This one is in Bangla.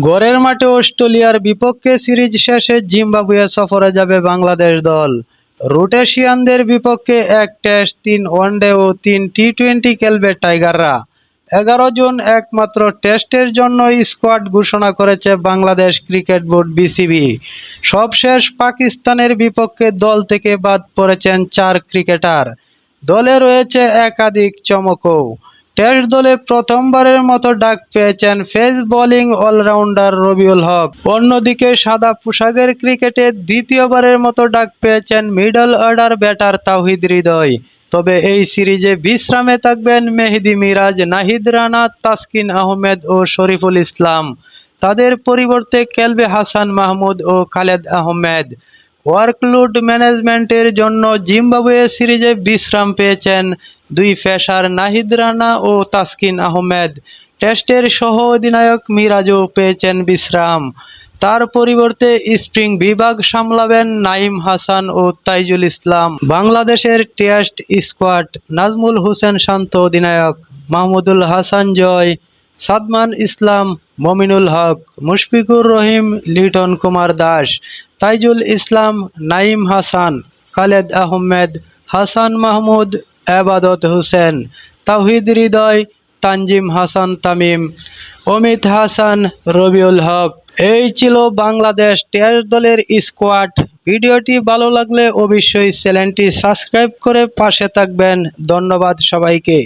ঘরের মাঠে অস্ট্রেলিয়ার বিপক্ষে সিরিজ শেষে জিম্বাবুয়ে সফরে যাবে বাংলাদেশ দল। রুটেশিয়ানদের বিপক্ষে 1 টেস্ট, 3 ওয়ানডে ও 3 টি-20 খেলবে টাইগাররা। 11 জুন একমাত্র টেস্টের জন্য স্কোয়াড ঘোষণা করেছে বাংলাদেশ ক্রিকেট বোর্ড বিসিবি। সবশেষ পাকিস্তানের বিপক্ষে দল থেকে বাদ পড়েছেন 4 ক্রিকেটার। দলে রয়েছে একাধিক চমকও। টেস্ট দলে প্রথমবারের মতো ডাক পেয়েছেন পেস বোলিং অলরাউন্ডার রবিউল হক। অন্যদিকে সাদা পোশাকের ক্রিকেটে দ্বিতীয়বারের মতো ডাক পেয়েছেন middle order batter Towhid Hridoy. তবে এই সিরিজে বিশ্রামে থাকবেন মেহেদী মিরাজ, নাহিদ রানা, তাসকিন আহমেদ ও শরীফুল ইসলাম। তাদের পরিবর্তে খেলবে হাসান মাহমুদ ও খালেদ আহমেদ। ওয়ার্কলোড ম্যানেজমেন্টের জন্য জিম্বাবুয়ে সিরিজে বিশ্রাম পেয়েছেন 2 পেসার নাহিদ রানা ও তাসকিন আহমেদ। টেস্টের সহ অধিনায়ক মিরাজও পেয়েছেন বিশ্রাম। তার পরিবর্তে স্প্রিং বিভাগ সামলাবেন নাঈম হাসান ও তাইজুল ইসলাম। বাংলাদেশের টেস্ট স্কোয়াড: নাজমুল হোসেন শান্ত অধিনায়ক, মাহমুদুল হাসান জয়, সাদমান ইসলাম, মমিনুল হক, মুশফিকুর রহিম, লিটন কুমার দাস, তাইজুল ইসলাম, নাঈম হাসান, খালেদ আহমেদ, হাসান মাহমুদ, এবাদত হোসেন, তাওহিদ হৃদয়, তানজিম হাসান তামিম, অমিত হাসান, রবিউল হক। এই ছিল বাংলাদেশ টেস্ট দলের স্কোয়াড। ভিডিওটি ভালো লাগলে অবশ্যই চ্যানেলটি সাবস্ক্রাইব করে পাশে থাকবেন। ধন্যবাদ সবাইকে।